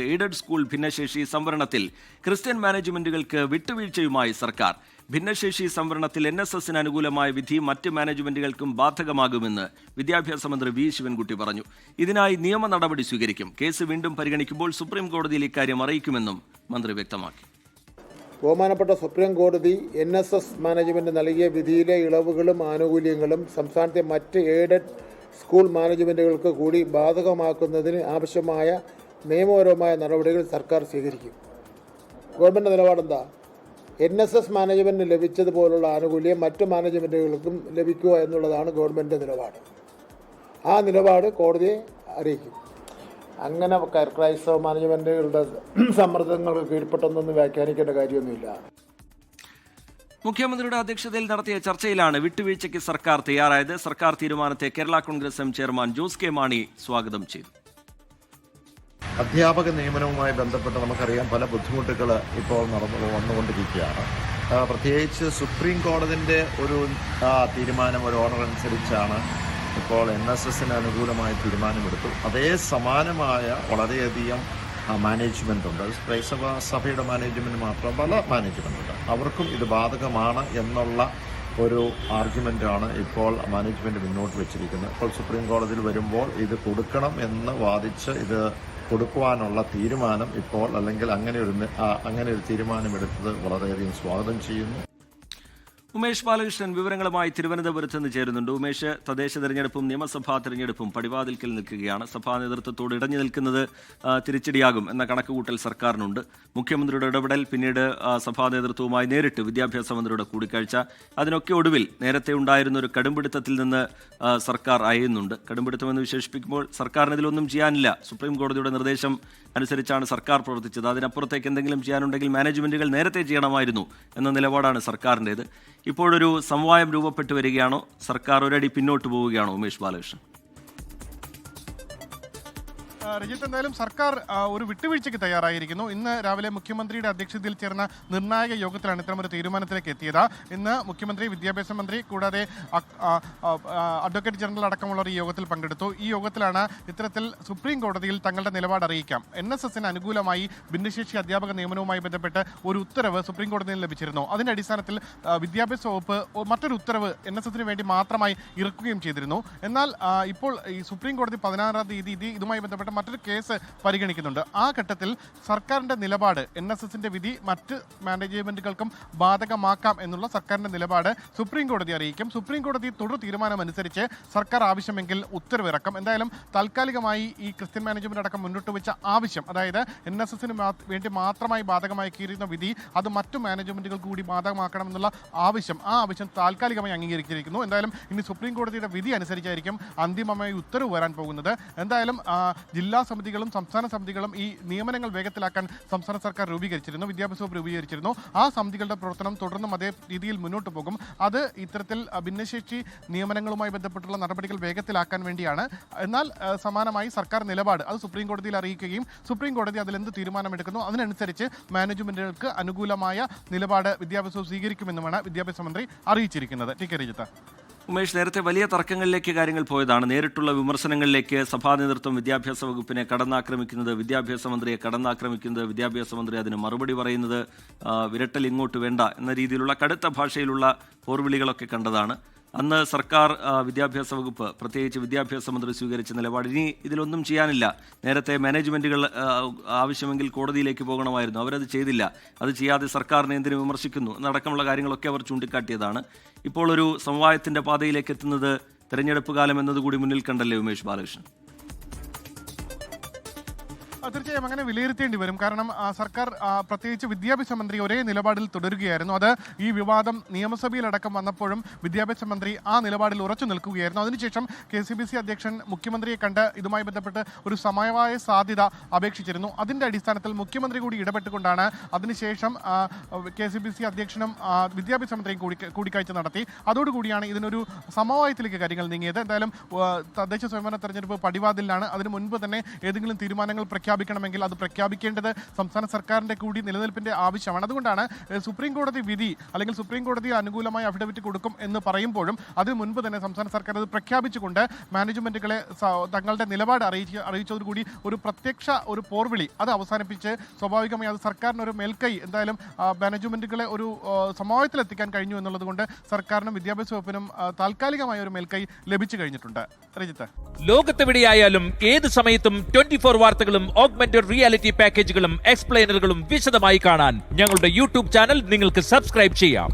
Aided school ഭിന്നശേഷി സംവരണത്തിൽ Christian മാനേജ്മെന്റുകൾക്ക് വിട്ടുവീഴ്ചയുമായി സർക്കാർ. ഭിന്നശേഷി സംവരണത്തിൽ NSSന് അനുകൂലമായ വിധി മറ്റ് മാനേജ്മെന്റുകൾക്കും ബാധകമാകുമെന്ന് വിദ്യാഭ്യാസ മന്ത്രി വി ശിവൻകുട്ടി പറഞ്ഞു. ഇതിനായി നിയമ നടപടി സ്വീകരിക്കും. കേസ് വീണ്ടും പരിഗണിക്കുമ്പോൾ സുപ്രീം കോടതിയിൽ ഇക്കാര്യം അറിയിക്കുമെന്നും മന്ത്രി വ്യക്തമാക്കി. ബഹുമാനപ്പെട്ട സുപ്രീം കോടതി NSS മാനേജ്മെന്റ് നൽകിയ വിധിയിലെ ഇളവുകളും ആനുകൂല്യങ്ങളും സംസ്ഥാനത്തെ മറ്റ് എയ്ഡഡ് സ്കൂൾ മാനേജ്മെന്റുകൾക്ക് കൂടി ബാധകമാക്കുന്നതിന് ആവശ്യമായ നിയമപരമായ നടപടികൾ സർക്കാർ സ്വീകരിക്കും. ഗവൺമെൻറ് നിലപാടെന്താ? NSS മാനേജ്മെൻറ്റിന് ലഭിച്ചതുപോലുള്ള ആനുകൂല്യം മറ്റ് മാനേജ്മെൻറ്റുകൾക്കും ലഭിക്കുക എന്നുള്ളതാണ് ഗവൺമെൻറ് നിലപാട്. ആ നിലപാട് കോടതിയെ അറിയിക്കും. അങ്ങനെ ക്രൈസ്തവ മാനേജ്മെൻറ്റുകളുടെ സമ്മർദ്ദങ്ങൾക്ക് കീഴ്പ്പെട്ടൊന്നും വ്യാഖ്യാനിക്കേണ്ട കാര്യമൊന്നുമില്ല. മുഖ്യമന്ത്രിയുടെ അധ്യക്ഷതയിൽ നടത്തിയ ചർച്ചയിലാണ് വിട്ടുവീഴ്ചയ്ക്ക് സർക്കാർ തയ്യാറായത്. സർക്കാർ തീരുമാനത്തെ Kerala Congress M chairman Jose K Mani സ്വാഗതം ചെയ്തു. അധ്യാപക നിയമനവുമായി ബന്ധപ്പെട്ട് നമുക്കറിയാം പല ബുദ്ധിമുട്ടുകൾ ഇപ്പോൾ വന്നുകൊണ്ടിരിക്കുകയാണ്. പ്രത്യേകിച്ച് സുപ്രീം കോടതിൻ്റെ ഒരു തീരുമാനം, ഒരു ഓർഡർ അനുസരിച്ചാണ് ഇപ്പോൾ NSSന് അനുകൂലമായ തീരുമാനമെടുത്തു. അതേ സമാനമായ വളരെയധികം മാനേജ്മെൻ്റ് ഉണ്ട്. ക്രൈസ്തവ സഭയുടെ മാനേജ്മെൻറ്റ് മാത്രം പല മാനേജ്മെൻറ്റുണ്ട്. അവർക്കും ഇത് ബാധകമാണ് എന്നുള്ള ഒരു ആർഗ്യുമെൻ്റാണ് ഇപ്പോൾ മാനേജ്മെൻറ്റ് മുന്നോട്ട് വെച്ചിരിക്കുന്നത്. ഇപ്പോൾ സുപ്രീം കോടതിയിൽ വരുമ്പോൾ ഇത് കൊടുക്കണം എന്ന് വാദിച്ച് ഇത് കൊടുക്കുവാനുള്ള തീരുമാനം ഇപ്പോൾ അല്ലെങ്കിൽ അങ്ങനെ ഒരു തീരുമാനമെടുത്തത് വളരെയധികം സ്വാഗതം ചെയ്യുന്നു. ഉമേഷ് ബാലകൃഷ്ണൻ വിവരങ്ങളുമായി തിരുവനന്തപുരത്ത് നിന്ന് ചേരുന്നുണ്ട്. ഉമേഷ്, തദ്ദേശ തെരഞ്ഞെടുപ്പും നിയമസഭാ തെരഞ്ഞെടുപ്പും പടിവാതിൽക്കൽ നിൽക്കുകയാണ്. സഭാ നേതൃത്വത്തോട് ഇടഞ്ഞു നിൽക്കുന്നത് തിരിച്ചടിയാകും എന്ന കണക്കുകൂട്ടൽ സർക്കാരിനുണ്ട്. മുഖ്യമന്ത്രിയുടെ ഇടപെടൽ, പിന്നീട് സഭാ നേതൃത്വവുമായി നേരിട്ട് വിദ്യാഭ്യാസ മന്ത്രിയുടെ കൂടിക്കാഴ്ച, അതിനൊക്കെ ഒടുവിൽ നേരത്തെ ഉണ്ടായിരുന്ന ഒരു കടുംപിടുത്തത്തിൽ നിന്ന് സർക്കാർ അയയുന്നുണ്ട്. കടുംപിടുത്തമെന്ന് വിശേഷിപ്പിക്കുമ്പോൾ സർക്കാരിന് ഇതിലൊന്നും ചെയ്യാനില്ല. സുപ്രീം കോടതിയുടെ നിർദ്ദേശം അനുസരിച്ചാണ് സർക്കാർ പ്രവർത്തിച്ചത്. അതിനപ്പുറത്തേക്ക് എന്തെങ്കിലും ചെയ്യാനുണ്ടെങ്കിൽ മാനേജ്മെന്റുകൾ നേരത്തെ ചെയ്യണമായിരുന്നു എന്ന നിലപാടാണ് സർക്കാരിൻ്റേത്. ഇപ്പോഴൊരു സമവായം രൂപപ്പെട്ടു വരികയാണോ? സർക്കാർ ഒരടി പിന്നോട്ട് പോവുകയാണോ? ഉമേഷ് ബാലകൃഷ്ണൻ. രജിത്ത്, എന്തായാലും സർക്കാർ ഒരു വിട്ടുവീഴ്ചയ്ക്ക് തയ്യാറായിരിക്കുന്നു. ഇന്ന് രാവിലെ മുഖ്യമന്ത്രിയുടെ അധ്യക്ഷതയിൽ ചേർന്ന നിർണായക യോഗത്തിലാണ് ഇത്തരമൊരു തീരുമാനത്തിലേക്ക് എത്തിയത്. ഇന്ന് മുഖ്യമന്ത്രി, വിദ്യാഭ്യാസ മന്ത്രി, കൂടാതെ അഡ്വക്കേറ്റ് ജനറൽ അടക്കമുള്ളവർ ഈ യോഗത്തിൽ പങ്കെടുത്തു. ഈ യോഗത്തിലാണ് ഇത്തരത്തിൽ സുപ്രീം കോടതിയിൽ തങ്ങളുടെ നിലപാട് അറിയിക്കാം. NSSന് അനുകൂലമായി ഭിന്നശേഷി അധ്യാപക നിയമനവുമായി ബന്ധപ്പെട്ട് ഒരു ഉത്തരവ് സുപ്രീം കോടതിയിൽ ലഭിച്ചിരുന്നു. അതിന്റെ അടിസ്ഥാനത്തിൽ വിദ്യാഭ്യാസ വകുപ്പ് മറ്റൊരു ഉത്തരവ് NSSന് വേണ്ടി മാത്രമായി ഇറക്കുകയും ചെയ്തിരുന്നു. എന്നാൽ ഇപ്പോൾ ഈ സുപ്രീം കോടതി 16-ാം തീയതി ഇതുമായി ബന്ധപ്പെട്ട മറ്റൊരു കേസ് പരിഗണിക്കുന്നുണ്ട്. ആ ഘട്ടത്തിൽ സർക്കാരിന്റെ നിലപാട്, NSSന്റെ വിധി മറ്റ് മാനേജ്മെന്റുകൾക്കും ബാധകമാക്കാം എന്നുള്ള സർക്കാരിന്റെ നിലപാട് സുപ്രീം കോടതി അറിയിക്കും. സുപ്രീം കോടതി തുടർ തീരുമാനമനുസരിച്ച് സർക്കാർ ആവശ്യമെങ്കിൽ ഉത്തരവിറക്കും. എന്തായാലും താൽക്കാലികമായി ഈ ക്രിസ്ത്യൻ മാനേജ്മെന്റ് അടക്കം മുന്നോട്ട് വെച്ച ആവശ്യം, അതായത് NSSന് വേണ്ടി മാത്രമായി ബാധകമാക്കിയിരുന്ന വിധി അത് മറ്റു മാനേജ്മെന്റുകൾക്ക് കൂടി ബാധകമാക്കണമെന്നുള്ള ആവശ്യം, ആ ആവശ്യം താൽക്കാലികമായി അംഗീകരിച്ചിരിക്കുന്നു. എന്തായാലും ഇനി സുപ്രീം കോടതിയുടെ വിധി അനുസരിച്ചായിരിക്കും അന്തിമമായി ഉത്തരവ് വരാൻ പോകുന്നത്. എന്തായാലും ജില്ലാ സമിതികളും സംസ്ഥാന സമിതികളും ഈ നിയമനങ്ങൾ വേഗത്തിലാക്കാൻ സംസ്ഥാന സർക്കാർ രൂപീകരിച്ചിരുന്നു, വിദ്യാഭ്യാസ വകുപ്പ് രൂപീകരിച്ചിരുന്നു. ആ സമിതികളുടെ പ്രവർത്തനം തുടർന്നും അതേ രീതിയിൽ മുന്നോട്ട് പോകും. അത് ഇത്തരത്തിൽ ഭിന്നശേഷി നിയമനങ്ങളുമായി ബന്ധപ്പെട്ടുള്ള നടപടികൾ വേഗത്തിലാക്കാൻ വേണ്ടിയാണ്. എന്നാൽ സമാനമായി സർക്കാർ നിലപാട് അത് സുപ്രീം കോടതിയിൽ അറിയിക്കുകയും സുപ്രീം കോടതി അതിലെന്ത് തീരുമാനമെടുക്കുന്നു അതിനനുസരിച്ച് മാനേജ്മെന്റുകൾക്ക് അനുകൂലമായ നിലപാട് വിദ്യാഭ്യാസ സ്വീകരിക്കുമെന്നുമാണ് വിദ്യാഭ്യാസ മന്ത്രി അറിയിച്ചിരിക്കുന്നത്. T K Rajith. ഉമേഷ്, നേരത്തെ വലിയ തർക്കങ്ങളിലേക്ക് കാര്യങ്ങൾ പോയതാണ്. നേരിട്ടുള്ള വിമർശനങ്ങളിലേക്ക് സഭാ നേതൃത്വം വിദ്യാഭ്യാസ വകുപ്പിനെ കടന്നാക്രമിക്കുന്നത്, വിദ്യാഭ്യാസ മന്ത്രിയെ കടന്നാക്രമിക്കുന്നത്, വിദ്യാഭ്യാസ മന്ത്രി അതിന് മറുപടി പറയുന്നത് വിരട്ടൽ ഇങ്ങോട്ട് വേണ്ട എന്ന രീതിയിലുള്ള കടുത്ത ഭാഷയിലുള്ള പോർവിളികളൊക്കെ കണ്ടതാണ്. അന്ന് സർക്കാർ, വിദ്യാഭ്യാസ വകുപ്പ്, പ്രത്യേകിച്ച് വിദ്യാഭ്യാസ മന്ത്രി സ്വീകരിച്ച നിലപാട് ഇനി ഇതിലൊന്നും ചെയ്യാനില്ല. നേരത്തെ മാനേജ്മെന്റുകൾ ആവശ്യമെങ്കിൽ കോടതിയിലേക്ക് പോകണമായിരുന്നു, അവരത് ചെയ്തില്ല. അത് ചെയ്യാതെ സർക്കാരിനെ എന്തിനു വിമർശിക്കുന്നു എന്നടക്കമുള്ള കാര്യങ്ങളൊക്കെ അവർ ചൂണ്ടിക്കാട്ടിയതാണ്. ഇപ്പോൾ ഒരു സമവായത്തിന്റെ പാതയിലേക്ക് എത്തുന്നത് തെരഞ്ഞെടുപ്പ് കാലം എന്നതുകൂടി മുന്നിൽ കണ്ടല്ലേ ഉമേഷ് ബാലകൃഷ്ണൻ? തീർച്ചയായും അങ്ങനെ വിലയിരുത്തേണ്ടി വരും. കാരണം സർക്കാർ, പ്രത്യേകിച്ച് വിദ്യാഭ്യാസ മന്ത്രി ഒരേ നിലപാടിൽ തുടരുകയായിരുന്നു. അത് ഈ വിവാദം നിയമസഭയിലടക്കം വന്നപ്പോഴും വിദ്യാഭ്യാസ മന്ത്രി ആ നിലപാടിൽ ഉറച്ചു നിൽക്കുകയായിരുന്നു. അതിനുശേഷം KCBC അധ്യക്ഷൻ മുഖ്യമന്ത്രിയെ കണ്ട് ഇതുമായി ബന്ധപ്പെട്ട് ഒരു സമവായ സാധ്യത അപേക്ഷിച്ചിരുന്നു. അതിൻ്റെ അടിസ്ഥാനത്തിൽ മുഖ്യമന്ത്രി കൂടി ഇടപെട്ടുകൊണ്ടാണ് അതിനുശേഷം KCBC അധ്യക്ഷനും വിദ്യാഭ്യാസ മന്ത്രിയും കൂടിക്കാഴ്ച നടത്തി. അതോടുകൂടിയാണ് ഇതിനൊരു സമവായത്തിലേക്ക് കാര്യങ്ങൾ നീങ്ങിയത്. എന്തായാലും തദ്ദേശ സ്വയംഭരണ തെരഞ്ഞെടുപ്പ് പടിവാതിലാണ്. അതിനു മുൻപ് തന്നെ ഏതെങ്കിലും തീരുമാനങ്ങൾ പ്രഖ്യാപിക്കും പ്രഖ്യാപിക്കണമെങ്കിൽ അത് പ്രഖ്യാപിക്കേണ്ടത് സംസ്ഥാന സർക്കാരിന്റെ കൂടി നിലനിൽപ്പിന്റെ ആവശ്യമാണ്. അതുകൊണ്ടാണ് സുപ്രീം കോടതി വിധി അല്ലെങ്കിൽ സുപ്രീം കോടതി അനുകൂലമായി അഫിഡവിറ്റ് കൊടുക്കും എന്ന് പറയുമ്പോഴും അതിന് മുൻപ് തന്നെ സംസ്ഥാന സർക്കാർ അത് പ്രഖ്യാപിച്ചുകൊണ്ട് മാനേജ്മെന്റുകളെ തങ്ങളുടെ നിലപാട് അറിയിച്ചതോടുകൂടി ഒരു പ്രത്യക്ഷ ഒരു പോർവിളി അത് അവസാനിപ്പിച്ച് സ്വാഭാവികമായി അത് സർക്കാരിന് ഒരു മേൽക്കൈ എന്തായാലും മാനേജ്മെന്റുകളെ ഒരു സമവായത്തിലെത്തിക്കാൻ കഴിഞ്ഞു എന്നുള്ളത് കൊണ്ട് സർക്കാരിനും വിദ്യാഭ്യാസ വകുപ്പിനും താൽക്കാലികമായ ഒരു മേൽക്കൈ ലഭിച്ചു കഴിഞ്ഞിട്ടുണ്ട്. രജിത്ത്, ലോകത്തെവിടെയായാലും ഏത് സമയത്തും 24 വാർത്തകളും ഓഗ്മെന്റഡ് റിയാലിറ്റി പാക്കേജുകളും എക്സ്പ്ലെയിനറുകളും വിശദമായി കാണാൻ ഞങ്ങളുടെ യൂട്യൂബ് ചാനൽ നിങ്ങൾക്ക് സബ്സ്ക്രൈബ് ചെയ്യാം.